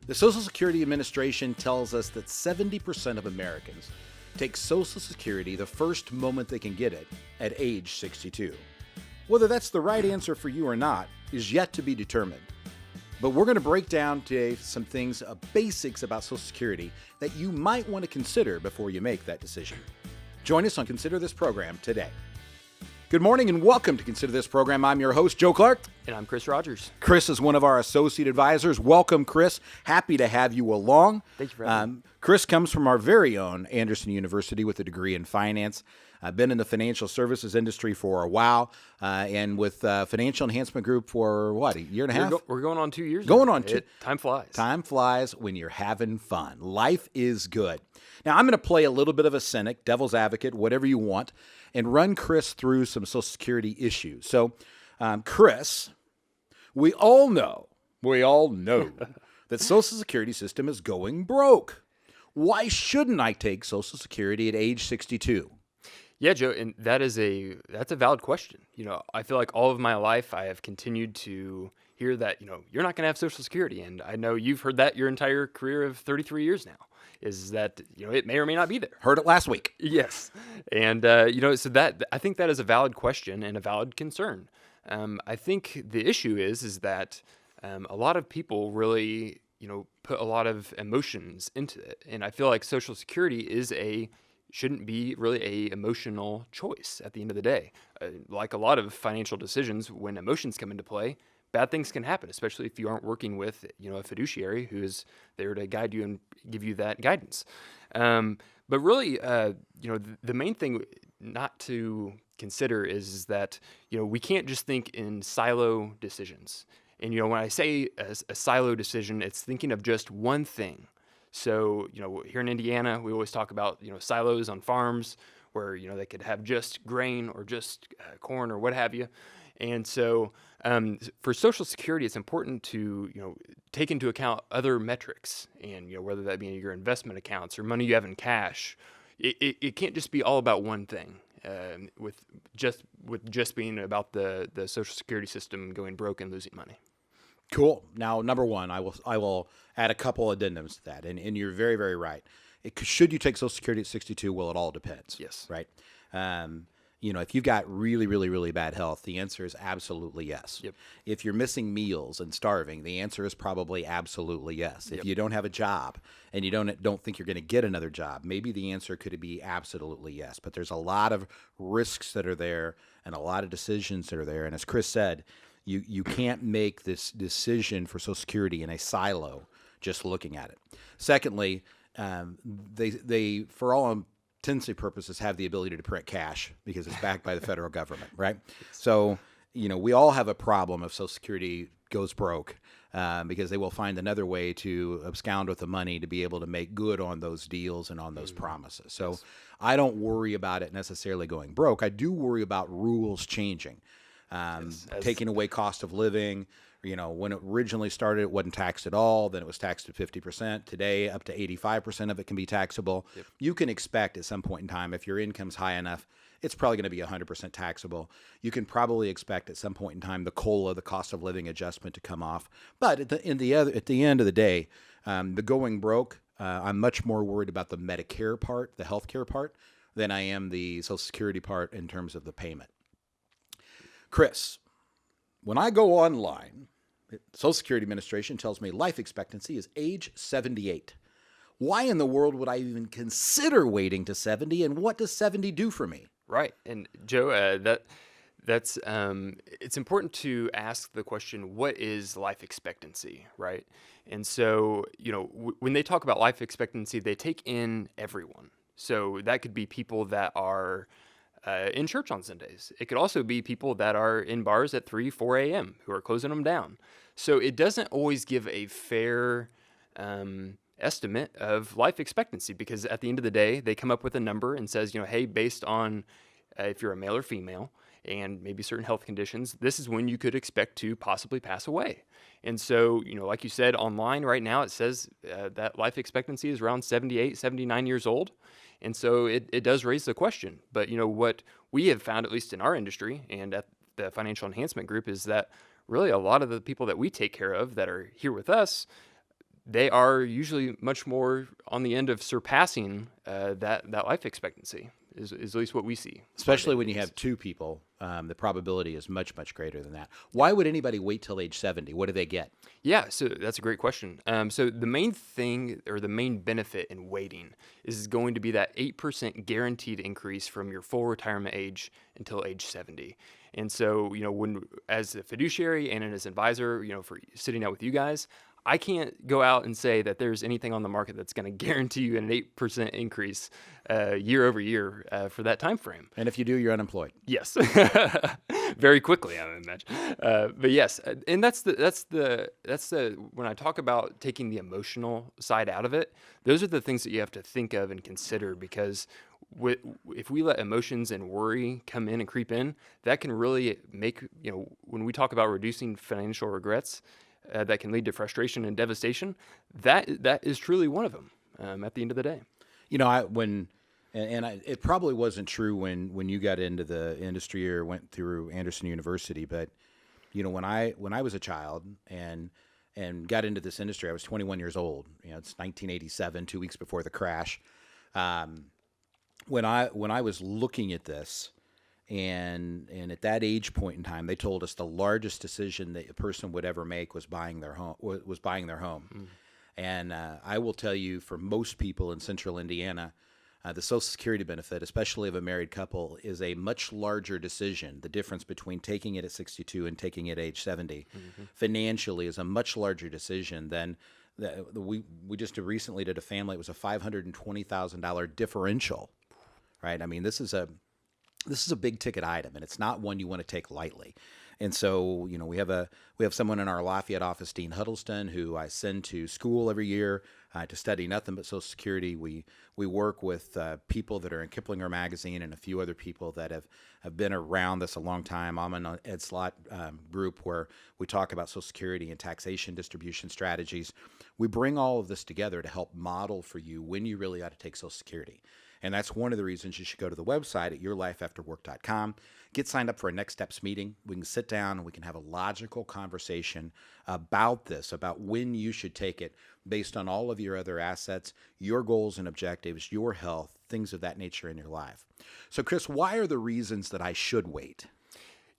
The Social Security Administration tells us that 70% of Americans take Social Security the first moment they can get it at age 62. Whether that's the right answer for you or not is yet to be determined. But we're going to break down today some things, basics about Social Security that you might want to consider before you make that decision. Join us on Consider This Program today. Good morning and welcome to Consider This Program. I'm your host, Joe Clark. And I'm Chris Rodgers. Chris is one of our associate advisors. Welcome, Chris. Happy to have you along. Thank you for having me. Chris comes from our very own Anderson University with a degree in finance. I've been in the financial services industry for a while and with Financial Enhancement Group for, a year and a half? We're going on 2 years Going now. on two. Time flies. Time flies when you're having fun. Life is good. Now, I'm going to play a little bit of a cynic, devil's advocate, whatever you want, and run Chris through some Social Security issues. So, Chris, we all know that Social Security system is going broke. Why shouldn't I take Social Security at age 62? Yeah, Joe, and that's a valid question. I feel like all of my life I have continued to hear that, you're not going to have Social Security. And I know you've heard that your entire career of 33 years now, is that, it may or may not be there. Heard it last week. Yes. And, so that I think that is a valid question and a valid concern. I think the issue is that a lot of people really, put a lot of emotions into it. And I feel like Social Security shouldn't be really a emotional choice at the end of the day. Like a lot of financial decisions, when emotions come into play, bad things can happen, especially if you aren't working with, a fiduciary who is there to guide you and give you that guidance. But really, the main thing not to consider is that, we can't just think in silo decisions. And, when I say a silo decision, it's thinking of just one thing. So, here in Indiana, we always talk about, silos on farms where, they could have just grain or just corn or what have you. And so for Social Security, it's important to, take into account other metrics and, whether that be your investment accounts or money you have in cash. It can't just be all about one thing with just being about the Social Security system going broke and losing money. Cool. Now, number one, I will add a couple addendums to that, and you're very, very right. Should you take Social Security at 62? Well, it all depends. Yes. Right. If you've got really, really, really bad health, the answer is absolutely yes. Yep. If you're missing meals and starving, the answer is probably absolutely yes. If you don't have a job and you don't think you're going to get another job, maybe the answer could be absolutely yes. But there's a lot of risks that are there and a lot of decisions that are there. And as Chris said, you can't make this decision for Social Security in a silo just looking at it. Secondly, they for all intents and purposes have the ability to print cash because it's backed by the federal government, right? So, we all have a problem if Social Security goes broke because they will find another way to abscond with the money to be able to make good on those deals and on those promises. So yes. I don't worry about it necessarily going broke. I do worry about rules changing. Taking away cost of living. When it originally started, it wasn't taxed at all. Then it was taxed at 50%. Today, up to 85% of it can be taxable. Yep. You can expect at some point in time, if your income's high enough, it's probably going to be 100% taxable. You can probably expect at some point in time the COLA, the cost of living adjustment, to come off. But at the end of the day, the going broke, I'm much more worried about the Medicare part, the healthcare part, than I am the Social Security part in terms of the payment. Chris, when I go online, the Social Security Administration tells me life expectancy is age 78. Why in the world would I even consider waiting to 70, and what does 70 do for me? Right. And Joe, that's it's important to ask the question, what is life expectancy, right? And so, when they talk about life expectancy, they take in everyone. So that could be people that are in church on Sundays. It could also be people that are in bars at 3, 4 a.m. who are closing them down. So it doesn't always give a fair estimate of life expectancy because at the end of the day, they come up with a number and says, hey, based on if you're a male or female and maybe certain health conditions, this is when you could expect to possibly pass away. And so, like you said, online right now, it says that life expectancy is around 78, 79 years old. And so it does raise the question. But, what we have found, at least in our industry and at the Financial Enhancement Group, is that really a lot of the people that we take care of that are here with us, they are usually much more on the end of surpassing that life expectancy. Is at least what we see. Especially when you have two people, the probability is much, much greater than that. Why would anybody wait till age 70? What do they get? Yeah, so that's a great question. So the main thing or the main benefit in waiting is going to be that 8% guaranteed increase from your full retirement age until age 70. And so, when as a fiduciary and as an advisor, for sitting out with you guys, I can't go out and say that there's anything on the market that's going to guarantee you an 8% increase year over year for that time frame. And if you do, you're unemployed. Yes, very quickly, I would imagine. But yes, and that's the when I talk about taking the emotional side out of it, those are the things that you have to think of and consider, because if we let emotions and worry come in and creep in, that can really make, when we talk about reducing financial regrets, that can lead to frustration and devastation. That is truly one of them. At the end of the day, it probably wasn't true when you got into the industry or went through Anderson University, but when I was a child and got into this industry, I was 21 years old. It's 1987, 2 weeks before the crash. When I was looking at this, and at that age point in time, they told us the largest decision that a person would ever make was buying their home. Mm. And I will tell you, for most people in Central Indiana, the Social Security benefit, especially of a married couple, is a much larger decision. The difference between taking it at 62 and taking it at age 70 financially is a much larger decision than we just recently did a family. It was a $520,000 differential, right? I mean, this is a big ticket item, and it's not one you want to take lightly. And so, we have someone in our Lafayette office, Dean Huddleston, who I send to school every year to study nothing but Social Security. We work with people that are in Kiplinger Magazine and a few other people that have been around this a long time. I'm in an Ed Slott group where we talk about Social Security and taxation distribution strategies. We bring all of this together to help model for you when you really ought to take Social Security. And that's one of the reasons you should go to the website at yourlifeafterwork.com, get signed up for a Next Steps meeting. We can sit down and we can have a logical conversation about this, about when you should take it based on all of your other assets, your goals and objectives, your health, things of that nature in your life. So, Chris, why are the reasons that I should wait?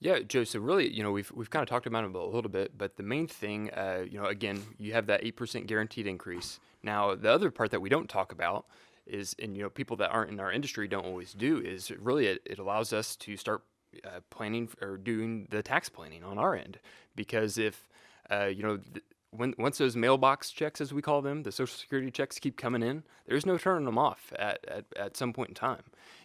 Yeah, Joe. So really, we've kind of talked about it a little bit, but the main thing, again, you have that 8% guaranteed increase. Now, the other part that we don't talk about is, and people that aren't in our industry don't always do, is really it allows us to start planning or doing the tax planning on our end. Because if once those mailbox checks, as we call them, the Social Security checks keep coming in, there's no turning them off at some point in time.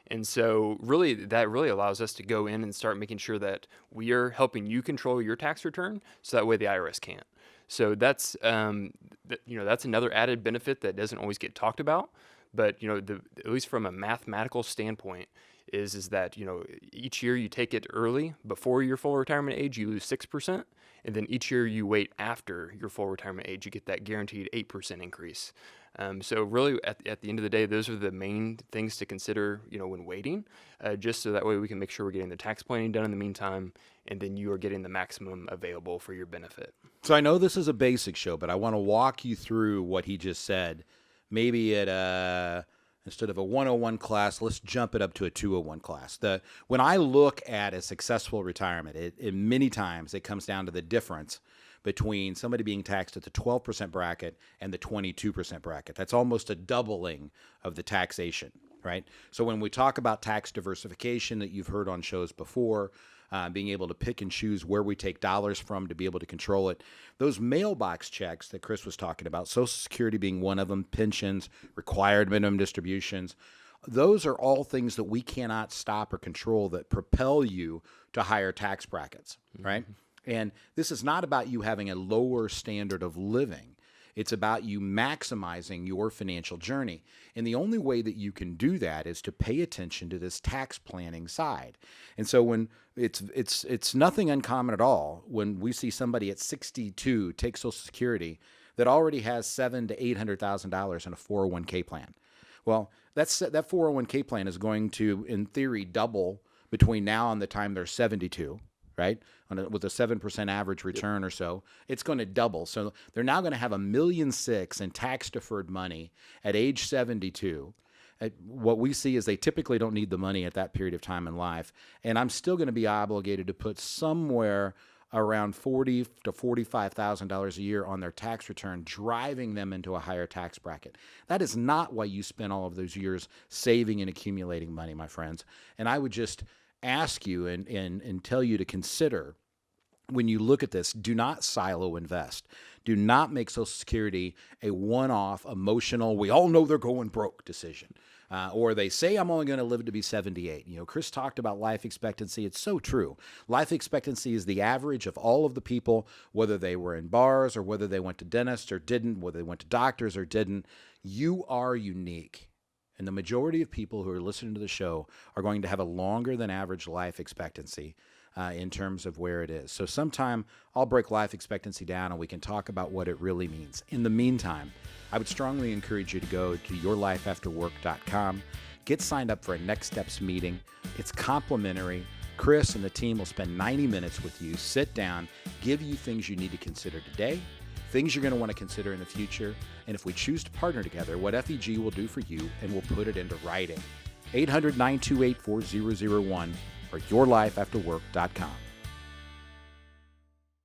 And so that really allows us to go in and start making sure that we are helping you control your tax return, so that way the IRS can't. So that's that's another added benefit that doesn't always get talked about. But at least from a mathematical standpoint, is that each year you take it early before your full retirement age, you lose 6%, and then each year you wait after your full retirement age, you get that guaranteed 8% increase. So really, at the end of the day, those are the main things to consider, when waiting, just so that way we can make sure we're getting the tax planning done in the meantime, and then you are getting the maximum available for your benefit. So I know this is a basic show, but I want to walk you through what he just said. Maybe instead of a 101 class, let's jump it up to a 201 class. When I look at a successful retirement, it many times it comes down to the difference between somebody being taxed at the 12% bracket and the 22% bracket. That's almost a doubling of the taxation, right? So when we talk about tax diversification that you've heard on shows before, being able to pick and choose where we take dollars from to be able to control it. Those mailbox checks that Chris was talking about, Social Security being one of them, pensions, required minimum distributions, those are all things that we cannot stop or control that propel you to higher tax brackets, right? And this is not about you having a lower standard of living. It's about you maximizing your financial journey. And the only way that you can do that is to pay attention to this tax planning side. And so when it's nothing uncommon at all when we see somebody at 62 take Social Security that already has $700,000 to $800,000 in a 401k plan. Well, that 401k plan is going to, in theory, double between now and the time they're 72. right? With a 7% average return or so, it's going to double. So they're now going to have $1.6 million in tax deferred money at age 72. What we see is they typically don't need the money at that period of time in life. And I'm still going to be obligated to put somewhere around $40,000 to $45,000 a year on their tax return, driving them into a higher tax bracket. That is not why you spent all of those years saving and accumulating money, my friends. And I would just ask you and tell you to consider, when you look at this, do not silo invest. Do not make Social Security a one-off emotional, we all know they're going broke decision. Or they say I'm only going to live to be 78. Chris talked about life expectancy. It's so true. Life expectancy is the average of all of the people, whether they were in bars or whether they went to dentists or didn't, whether they went to doctors or didn't. You are unique. And the majority of people who are listening to the show are going to have a longer than average life expectancy in terms of where it is. So sometime I'll break life expectancy down and we can talk about what it really means. In the meantime, I would strongly encourage you to go to yourlifeafterwork.com, get signed up for a Next Steps meeting. It's complimentary. Chris and the team will spend 90 minutes with you, sit down, give you things you need to consider today, things you're going to want to consider in the future, and if we choose to partner together, what FEG will do for you, and we'll put it into writing. 800-928-4001 or yourlifeafterwork.com.